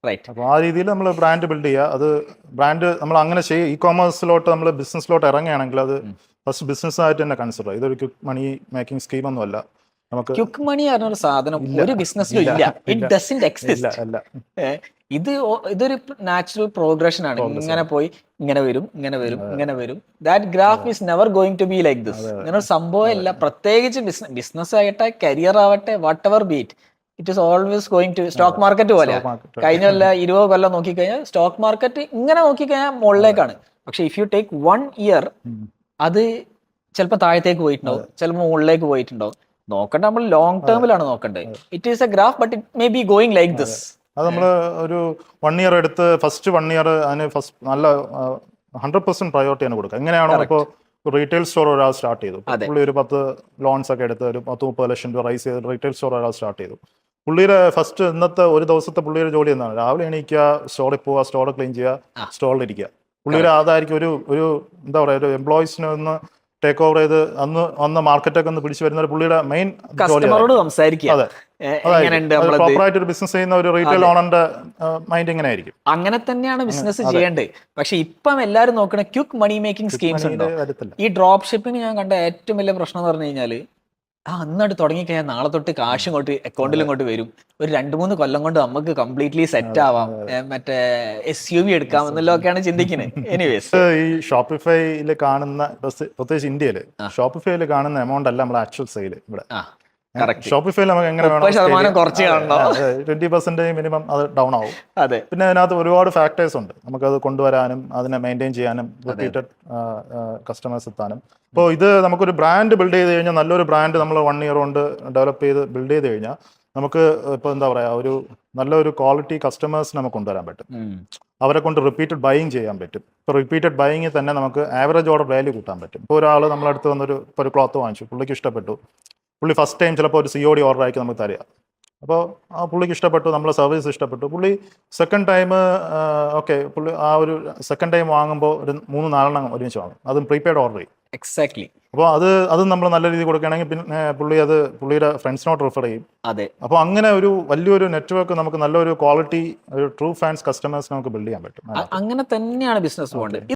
Right. അപ്പോൾ ആ രീതിയിൽ നമ്മൾ ബ്രാൻഡ് ബിൽഡ് ചെയ്യുക. അത് ബ്രാൻഡ് നമ്മൾ അങ്ങനെ ചെയ്യുക. ഇ കോമേഴ്സിലോട്ട് നമ്മൾ ബിസിനസ്സിലോട്ട് ഇറങ്ങുകയാണെങ്കിൽ അത് ഫസ്റ്റ് ബിസിനസ് ആയിട്ട് തന്നെ കൺസിഡർ ചെയ്യുക. ഇതൊരു ക്വിക്ക് മണി മേക്കിംഗ് സ്കീമൊന്നുമല്ല. നമുക്ക് ക്വിക്ക് മണി പറഞ്ഞൊരു സാധനം ഒരു ബിസിനസ്സിലും ഇല്ല. It doesn't exist. അല്ല ഇതൊരു നാച്ചുറൽ പ്രോഗ്രഷൻ ആണ്. ഇങ്ങനെ പോയി ഇങ്ങനെ വരും, ഇങ്ങനെ വരും, ഇങ്ങനെ വരും. That graph is never going to be like this. ഇങ്ങനെ ഒരു സംഭവം ഇല്ല. പ്രത്യേകിച്ച് ബിസിനസ് ആകട്ടെ, കരിയർ ആവട്ടെ, whatever be it, it is always going to stock market പോലെ. കഴിഞ്ഞ 20 കൊല്ലം നോക്കിക്കഴിഞ്ഞാൽ സ്റ്റോക്ക് മാർക്കറ്റ് ഇങ്ങനെ നോക്കിക്കഴിഞ്ഞാൽ മുകളിലേക്കാണ്. പക്ഷെ ഇഫ് യു ടേക്ക് 1 year അത് ചിലപ്പോൾ താഴത്തേക്ക് പോയിട്ടുണ്ടാവും, ചിലപ്പോൾ മുകളിലേക്ക് പോയിട്ടുണ്ടാവും. നോക്കണ്ട, നമ്മൾ ലോങ് ടേമിലാണ് നോക്കേണ്ടത്. It is A graph, but it may be going like this. അത് നമ്മൾ ഒരു 1 year എടുത്ത് ഫസ്റ്റ് 1 year അതിന് ഫസ്റ്റ് നല്ല 100% പ്രയോറിറ്റിയാണ് കൊടുക്കുക. എങ്ങനെയാണോ ഇപ്പോൾ റീറ്റെയിൽ സ്റ്റോർ ഒരാൾ സ്റ്റാർട്ട് ചെയ്തു, പുള്ളി ഒരു 10 ലോൺസ് ഒക്കെ എടുത്ത് ഒരു 10-30 ലക്ഷം രൂപ റൈസ് ചെയ്ത് റീറ്റെയിൽ സ്റ്റോർ ഒരാൾ സ്റ്റാർട്ട് ചെയ്തു. പുള്ളിയുടെ ഫസ്റ്റ് ഇന്നത്തെ ഒരു ദിവസത്തെ പുള്ളിയുടെ ജോലി എന്താണ്? രാവിലെ എണീക്കുക, സ്റ്റോറിൽ പോവുക, സ്റ്റോർ ക്ലീൻ ചെയ്യുക, സ്റ്റോറിലിരിക്കുക. പുള്ളിയുടെ അതായിരിക്കും ഒരു എന്താ പറയുക, ഒരു എംപ്ലോയീസിനെ ഒന്ന് ടേക്ക് ഓവർ ചെയ്ത് അന്ന് മാർക്കറ്റൊക്കെ ഒന്ന് പിടിച്ചു വരുന്ന പുള്ളിയുടെ മെയിൻ കസ്റ്റമറോട് സംസാരിക്കുക. പ്രോപ്പറായിട്ട് ഒരു ബിസിനസ് ചെയ്യുന്ന ഒരു റീറ്റെയിൽ ഓണറിന്റെ മൈൻഡ് ഇങ്ങനെ ആയിരിക്കും. അങ്ങനെ തന്നെയാണ് ബിസിനസ് ചെയ്യേണ്ടത്. പക്ഷെ ഇപ്പം എല്ലാവരും നോക്കണ ക്വിക്ക് മണി മേക്കിംഗ് സ്കീംസ് ഉണ്ടോ? ഈ ഡ്രോപ്പ് ഷിപ്പിംഗ് ഞാൻ കണ്ട ഏറ്റവും വലിയ പ്രശ്നം എന്ന് പറഞ്ഞു കഴിഞ്ഞാല്, അന്നായിട്ട് തുടങ്ങിക്കഴിഞ്ഞാൽ നാളെ തൊട്ട് കാശ് ഇങ്ങോട്ട് അക്കൗണ്ടിൽ ഇങ്ങോട്ട് വരും. ഒരു 2-3 കൊല്ലം കൊണ്ട് നമുക്ക് കംപ്ലീറ്റ്ലി സെറ്റ് ആവാം, മറ്റേ SUV എടുക്കാം എന്നുള്ളതൊക്കെയാണ് ചിന്തിക്കുന്നത്. എനിവേസ്, ഈ ഷോപ്പിഫൈയിൽ കാണുന്ന, പ്രത്യേകിച്ച് ഇന്ത്യയിൽ ഷോപ്പിഫൈയിൽ കാണുന്ന എമൗണ്ട് അല്ല നമ്മുടെ ആക്ച്വൽ സെയിൽ. ഇവിടെ ഷോപ്പിഫൈയിൽ നമുക്ക് എങ്ങനെ വേണം 30% കുറച്ച് കാണണോ? 20% മിനിമം അത് ഡൗൺ ആവും. അതെ. പിന്നെ അതിനകത്ത് ഒരുപാട് ഫാക്ടേഴ്സ് ഉണ്ട്. നമുക്കത് കൊണ്ടുവരാനും അതിനെ മെയിൻറ്റെയിൻ ചെയ്യാനും റിപ്പീറ്റഡ് കസ്റ്റമേഴ്സ് എത്താനും. ഇപ്പോൾ ഇത് നമുക്കൊരു ബ്രാൻഡ് ബിൽഡ് ചെയ്ത് കഴിഞ്ഞാൽ, നല്ലൊരു ബ്രാൻഡ് നമ്മൾ 1 year കൊണ്ട് ഡെവലപ്പ് ചെയ്ത് ബിൽഡ് ചെയ്ത് കഴിഞ്ഞാൽ നമുക്ക് ഇപ്പോൾ എന്താ പറയുക, ഒരു നല്ലൊരു ക്വാളിറ്റി കസ്റ്റമേഴ്സ് നമുക്ക് കൊണ്ടുവരാൻ പറ്റും. അവരെ കൊണ്ട് റിപ്പീറ്റഡ് ബൈയിങ് ചെയ്യാൻ പറ്റും. ഇപ്പോൾ റിപ്പീറ്റഡ് ബൈയിങ്ങിൽ തന്നെ നമുക്ക് ആവറേജ് ഓർഡർ വാല്യൂ കൂട്ടാൻ പറ്റും. ഇപ്പോൾ ഒരാൾ നമ്മളടുത്ത് വന്നൊരു ക്ലോത്ത് വാങ്ങിച്ചു, പുള്ളിക്ക് ഇഷ്ടപ്പെട്ടു, പുള്ളി ഫസ്റ്റ് ടൈം ചിലപ്പോൾ ഒരു COD ഓർഡർ ആയിരിക്കും നമുക്ക് തരിക. അപ്പോൾ ആ പുള്ളിക്ക് ഇഷ്ടപ്പെട്ടു, നമ്മളെ സർവീസ് ഇഷ്ടപ്പെട്ടു, പുള്ളി സെക്കൻഡ് ടൈം പുള്ളി ആ ഒരു സെക്കൻഡ് ടൈം വാങ്ങുമ്പോൾ ഒരു 3-4 ഒരുമിച്ച് വാങ്ങും. അതും പ്രീപെയ്ഡ് ഓർഡർ ചെയ്യും. എക്സാക്ട്ലി. അപ്പോൾ അത് നമ്മൾ നല്ല രീതിയിൽ കൊടുക്കുകയാണെങ്കിൽ പിന്നെ പുള്ളി അത് പുള്ളിയുടെ ഫ്രണ്ട്സിനോട് റെഫർ ചെയ്യും. അതെ. അപ്പോൾ അങ്ങനെ ഒരു വലിയൊരു നെറ്റ്വർക്ക്, നമുക്ക് നല്ലൊരു ക്വാളിറ്റി, ഒരു ട്രൂ ഫാൻസ് കസ്റ്റമേഴ്സ് നമുക്ക് ബിൽഡ് ചെയ്യാൻ പറ്റും. അങ്ങനെ തന്നെയാണ് ബിസിനസ് പോകേണ്ടത്.